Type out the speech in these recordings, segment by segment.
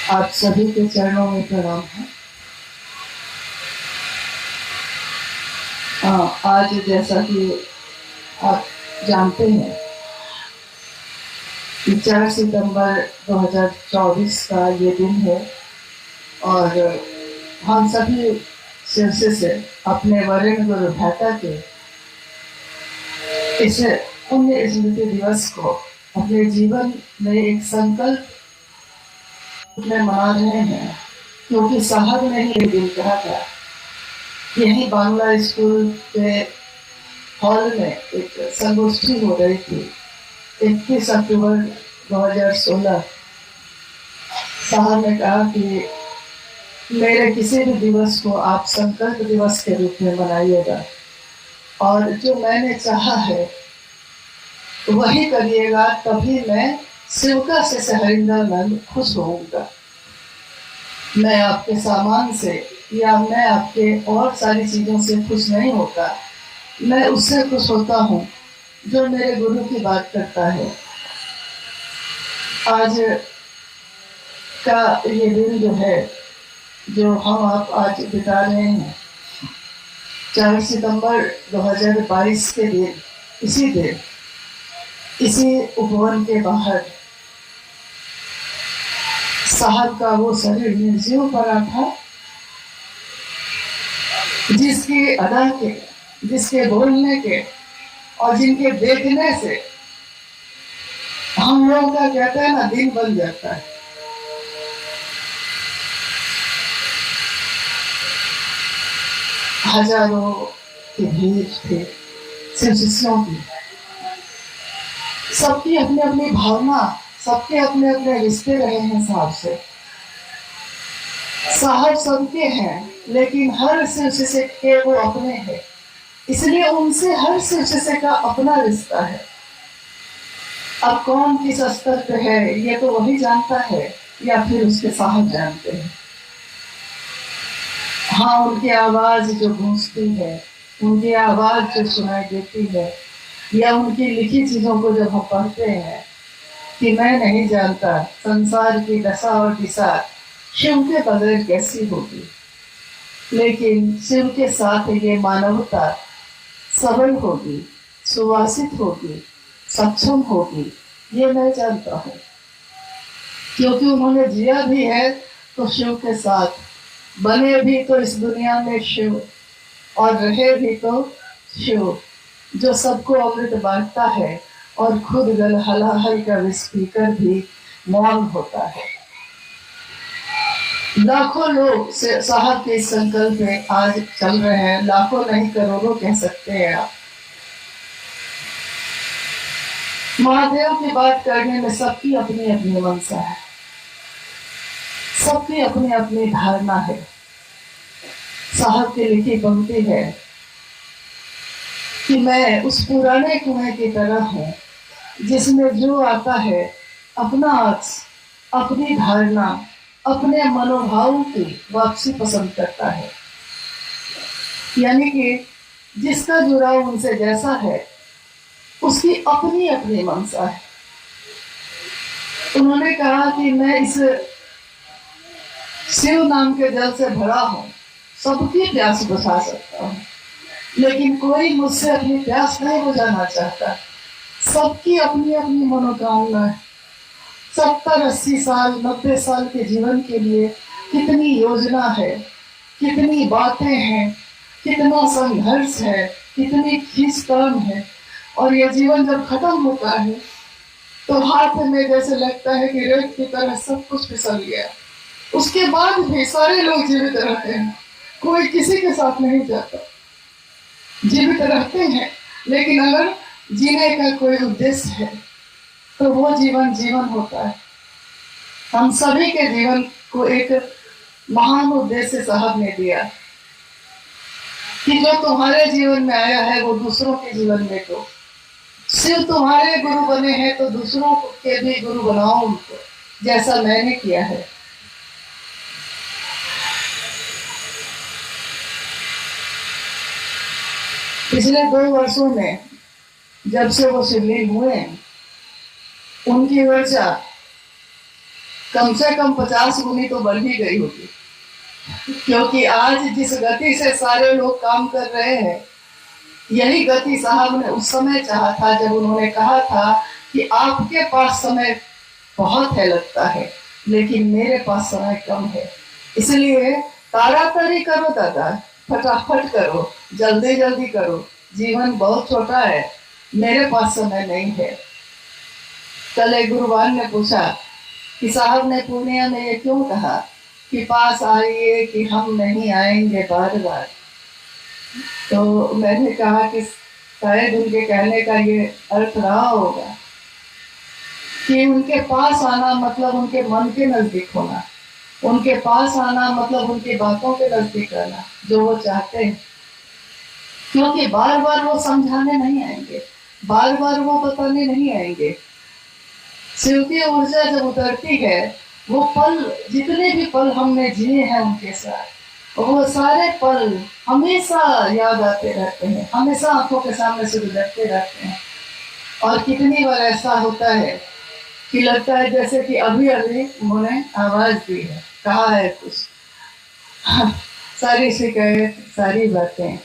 आप सभी के चरणों में प्रणाम है। आज जैसा कि आप जानते हैं कि 4 सितंबर 2024 का ये दिन है और हम सभी सिलसिले से अपने वरिष्ठ गुरु भ्राता के इस पुण्य स्मृति दिवस को अपने जीवन में एक संकल्प में मना रहे हैं, क्योंकि साहब ने ही दिन कहा था। यही बांग्ला स्कूल के हॉल में एक संगोष्ठी हो रही थी 21 अक्टूबर 2016। साहब ने कहा कि मेरे किसी भी दिवस को आप संकल्प दिवस के रूप में मनाइएगा और जो मैंने चाहा है वही करिएगा, तभी मैं शिवका से सहरिंदर नंद खुश होऊंगा। मैं आपके सामान से या मैं आपके और सारी चीजों से खुश नहीं होता, मैं उससे खुश होता हूँ जो मेरे गुरु की बात करता है। आज का ये दिन जो है, जो हम आप आज बिता रहे हैं 4 सितंबर 2022 के दिन, इसी दिन इसी उपवन के बाहर साहब का वो शरीर निर्जीव पड़ा था, जिसकी अदा के, जिसके बोलने के और जिनके देखने से हम लोगों का कहते हैं ना, दिन बन जाता है। हजारों की भीड़ थी शिष्यों की, सबकी अपनी अपनी भावना, सबके अपने अपने रिश्ते रहे हैं साहब से। साहब सबके हैं, लेकिन हर शिष्य के वो अपने हैं, इसलिए उनसे हर शिष्य का अपना रिश्ता है। अब कौन किस स्तर पे है ये तो वही जानता है या फिर उसके साहब जानते हैं। हाँ, उनकी आवाज जो गूंजती है, उनकी आवाज जो सुनाई देती है, या उनकी लिखी चीजों को जब हम पढ़ते हैं कि मैं नहीं जानता संसार की दशा और दिशा शिव के बगैर कैसी होगी, लेकिन शिव के साथ ये मानवता सबल होगी, सुवासित होगी, सक्षम होगी, ये मैं जानता हूँ, क्योंकि उन्होंने जिया भी है तो शिव के साथ, बने भी तो इस दुनिया में शिव और रहे भी तो शिव, जो सबको अमृत बांटता है और खुद गल हलाहल का स्पीकर भी मौन होता है। लाखों लोग साहब के संकल्प में आज चल रहे हैं, लाखों नहीं करोड़ों कह सकते हैं आप। महादेव की बात करने में सबकी अपनी अपनी मंशा है, सबकी अपनी अपनी धारणा है। साहब की लिखी पंक्ति है कि मैं उस पुराने कुएं की तरह हूं जिसमें जो आता है अपना अक्स, अपनी धारणा, अपने मनोभाव की वापसी पसंद करता है। यानी कि जिसका जुड़ाव उनसे जैसा है उसकी अपनी अपनी मंशा है। उन्होंने कहा कि मैं इस शिव नाम के जल से भरा हूं, सबकी प्यास बुझा सकता हूं, लेकिन कोई मुझसे अपनी प्यास नहीं बुझाना चाहता। सबकी अपनी अपनी मनोकामना है। 70-80 साल 90 साल के जीवन के लिए कितनी योजना है, कितनी बातें हैं, कितना संघर्ष है, कितनी खींचतान है, और ये जीवन जब खत्म होता है तो हाथ में जैसे लगता है कि रेत की तरह सब कुछ फिसल गया। उसके बाद भी सारे लोग जीवित रहते हैं, कोई किसी के साथ नहीं जाता, जीवित रहते हैं, लेकिन अगर जीने का कोई उद्देश्य है तो वो जीवन जीवन होता है। हम सभी के जीवन को एक महान उद्देश्य साहब ने दिया कि जो तुम्हारे जीवन में आया है वो दूसरों के जीवन में दो। शिव तुम्हारे गुरु बने हैं तो दूसरों के भी गुरु बनाओ उनको, जैसा मैंने किया है। पिछले 2 वर्षों में जब से वो शिवलिंग हुए, उनकी ऊर्जा कम से कम 50 गुनी तो बढ़ ही गई होगी, क्योंकि आज जिस गति से सारे लोग काम कर रहे हैं, यही गति साहब ने उस समय चाहा था जब उन्होंने कहा था कि आपके पास समय बहुत है लगता है, लेकिन मेरे पास समय कम है, इसलिए ताड़ाताड़ी करो दादा, फटाफट करो, जल्दी जल्दी करो, जीवन बहुत छोटा है, मेरे पास समय नहीं है। कल एक गुरुवान ने पूछा कि साहब ने पूर्णिया में ये क्यों कहा कि पास आइए कि हम नहीं आएंगे बार बार। तो मैंने कहा कि शायद उनके कहने का ये अर्थ रहा होगा कि उनके पास आना मतलब उनके मन के नजदीक होना, उनके पास आना मतलब उनकी बातों के नजदीक आना जो वो चाहते हैं, क्योंकि बार बार वो समझाने नहीं आएंगे, बार बार वो बताने नहीं आएंगे। शिव की ऊर्जा जब उतरती है, वो पल, जितने भी पल हमने जिए हैं उनके साथ, वो सारे पल हमेशा याद आते रहते हैं, हमेशा आंखों के सामने से गुजरते रहते हैं। और कितनी बार ऐसा होता है कि लगता है जैसे कि अभी अभी उन्होंने आवाज दी है, कहा है कुछ। सारी शिकायत, सारी बातें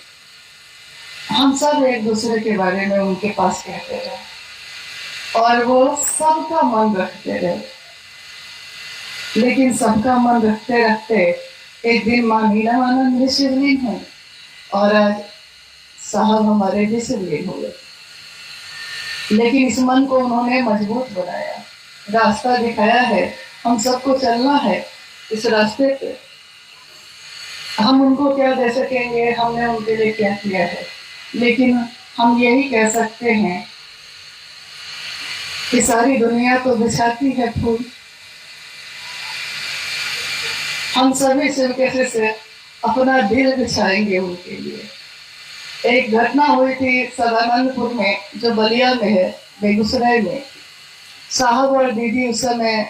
हम सब एक दूसरे के बारे में उनके पास कहते रहे और वो सबका मन रखते रहे, लेकिन सबका मन रखते रखते एक दिन माँ नीलमानंद भी शिवलीन है और आज साहब हमारे भी शिवलीन हुए, लेकिन इस मन को उन्होंने मजबूत बनाया, रास्ता दिखाया है, हम सबको चलना है इस रास्ते पे। हम उनको क्या दे सकेंगे, हमने उनके लिए क्या किया है, लेकिन हम यही कह सकते हैं कि सारी दुनिया तो बिछाती है फूल, हम सभी सिर्फ से अपना दिल बिछाएंगे उनके लिए। एक घटना हुई थी सदानंदपुर में, जो बलिया में है, बेगूसराय में। साहब और दीदी उस समय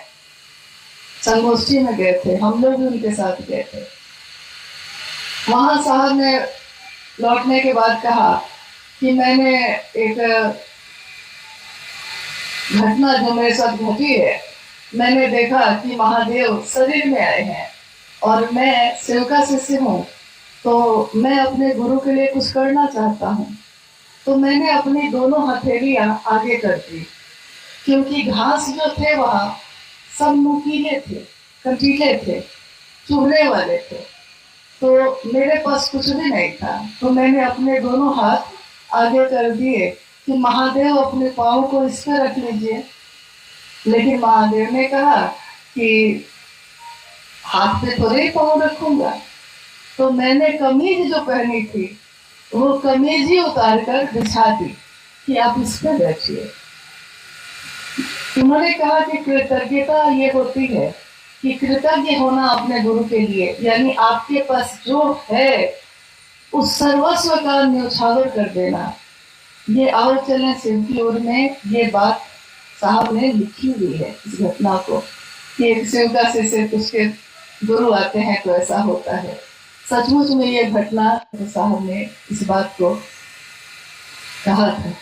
संगोष्ठी में गए थे, हम लोग भी उनके साथ गए थे। वहां साहब ने लौटने के बाद कहा कि मैंने एक घटना जो मेरे साथ घटी है, मैंने देखा कि महादेव शरीर में आए हैं और मैं शिव का शिष्य हूँ, तो मैं अपने गुरु के लिए कुछ करना चाहता हूँ। तो मैंने अपनी दोनों हथेलियां आगे कर दी, क्योंकि घास जो थे वहाँ सब नुकीले थे, कंटीले थे, चुभने वाले थे, तो मेरे पास कुछ भी नहीं था। तो मैंने अपने दोनों हाथ आगे कर दिए कि महादेव अपने पाँव को इस पर रख लीजिए, लेकिन महादेव ने कहा कि हाथ पे थोड़े ही पाँव रखूंगा। तो मैंने कमीज जो पहनी थी वो कमीज ही उतार कर बिछा दी कि आप इस पर बैठिए। उन्होंने कहा कि कृतज्ञता ये होती है कि कृतज्ञ होना अपने गुरु के लिए, यानी आपके पास जो है उस सर्वस्व का न्यौछावर कर देना। ये आओ चलें शिव की ओर में, ये बात साहब ने लिखी हुई है इस घटना को कि एक शिव का शिष्य उसके गुरु आते हैं तो ऐसा होता है। सचमुच में ये घटना साहब ने इस बात को कहा था।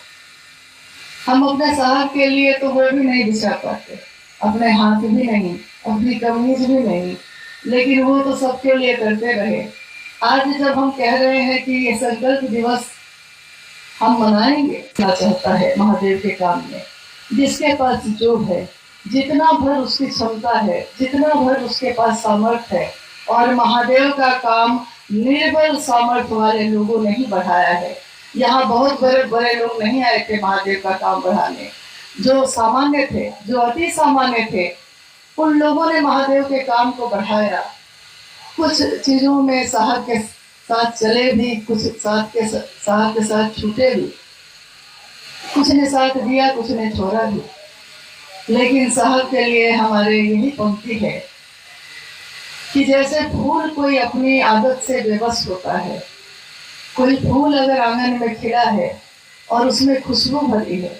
हम अपने साहब के लिए तो वो भी नहीं बिछा पाते, अपने हाथ भी नहीं, अपनी कमीज भी नहीं, लेकिन वो तो सबके लिए करते रहे। आज जब हम कह रहे हैं कि ये संकल्प दिवस हम मनाएंगे, क्या चाहता है महादेव के काम में, जिसके पास जो है, जितना भर उसकी क्षमता है, जितना भर उसके पास सामर्थ्य है, और महादेव का काम निर्बल सामर्थ्य वाले लोगों ने ही बढ़ाया है। यहाँ बहुत बड़े बड़े लोग नहीं आए थे महादेव का काम बढ़ाने, जो सामान्य थे, जो अति सामान्य थे, उन लोगों ने महादेव के काम को बढ़ाया। कुछ चीजों में साहब के साथ चले भी, कुछ साहब के साथ छूटे भी, कुछ ने साथ दिया, कुछ ने छोड़ा भी, लेकिन साहब के लिए हमारे यही पंक्ति है कि जैसे फूल कोई अपनी आदत से बेबस होता है, कोई फूल अगर आंगन में खिला है और उसमें खुशबू भरी है,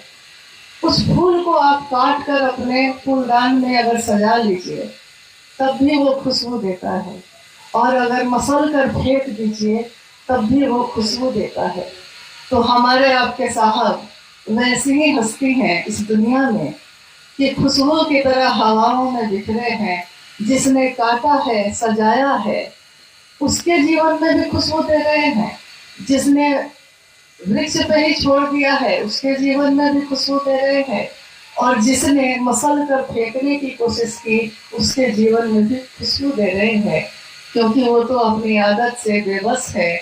उस फूल को आप काट कर अपने फूलदान में अगर सजा लीजिए तब भी वो खुशबू देता है, और अगर मसल कर फेंक दीजिए तब भी वो खुशबू देता है। तो हमारे आपके साहब वैसी ही हस्ती हैं इस दुनिया में कि खुशबू की तरह हवाओं में बिखरे हैं। जिसने काटा है, सजाया है, उसके जीवन में भी खुशबू दे रहे हैं। जिसने वृक्ष पे ही छोड़ दिया है, उसके जीवन में भी खुशबू दे रहे हैं। और जिसने मसल कर फेंकने की कोशिश की, उसके जीवन में भी खुशबू दे रहे हैं, क्योंकि वो तो अपनी आदत से बेबस है।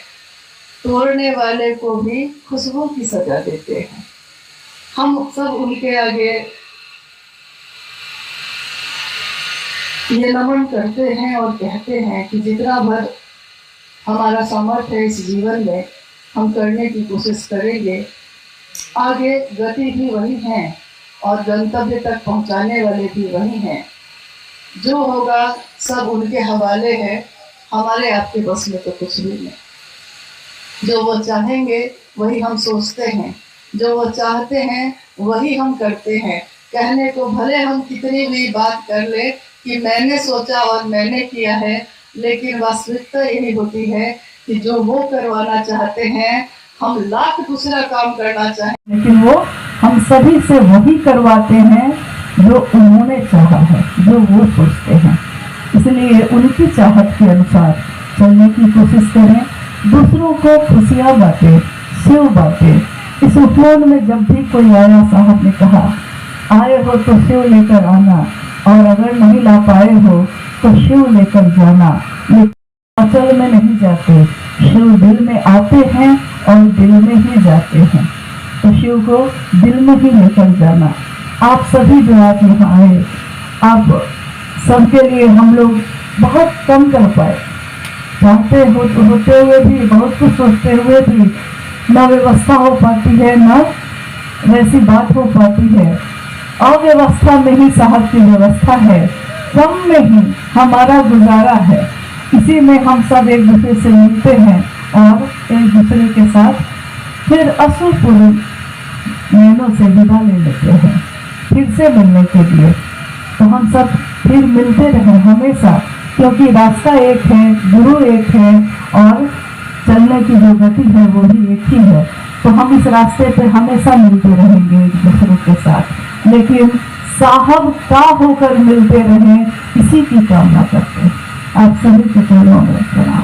तोड़ने वाले को भी खुशबू की सजा देते हैं। हम सब उनके आगे ये नमन करते हैं और कहते हैं कि जितना भर हमारा सामर्थ्य है इस जीवन में, हम करने की कोशिश करेंगे। आगे गति भी वही है और गंतव्य तक पहुंचाने वाले भी वही हैं। जो होगा सब उनके हवाले है, हमारे आपके बस में तो कुछ भी नहीं। जो वो चाहेंगे वही हम सोचते हैं, जो वो चाहते हैं वही हम करते हैं। कहने को भले हम कितनी भी बात कर ले कि मैंने सोचा और मैंने किया है, लेकिन वास्तविकता यही होती है कि जो वो करवाना चाहते हैं, हम लाख दूसरा काम करना चाहें, लेकिन वो हम सभी से वही करवाते हैं जो उन्होंने चाहा है, जो वो सोचते हैं। इसलिए उनकी चाहत के अनुसार चलने की कोशिश करें, दूसरों को खुशियाँ बांटे, शिव बांटे। इस उपमान में जब भी कोई आया, साहब ने कहा आए हो तो शिव लेकर आना, और अगर नहीं ला पाए हो तो शिव लेकर जाना। लेकिन अचल में नहीं जाते, शिव दिल में आते हैं और दिल में ही जाते हैं। तो शिव को दिल में ही लेकर जाना। आप सभी जो आज यहाँ आए, आप सबके लिए हम लोग बहुत कम कर पाए। चाहते होते हुए भी, बहुत कुछ सोचते हुए भी न व्यवस्था हो पाती है, न वैसी बात हो पाती है। अव्यवस्था में ही साहब की व्यवस्था है, कम में ही हमारा गुजारा है। इसी में हम सब एक दूसरे से मिलते हैं और एक दूसरे के साथ फिर असुरपूर्ण नैनों से विदा ले लेते हैं फिर से मिलने के लिए। तो हम सब फिर मिलते रहें हमेशा, क्योंकि रास्ता एक है, गुरु एक है और चलने की जो गति है वो भी एक ही है। तो हम इस रास्ते पे हमेशा मिलते रहेंगे एक दूसरे के साथ, लेकिन साहब का होकर मिलते रहें, इसी की कामना करते हैं। आप सभी के चरणों में प्रणाम।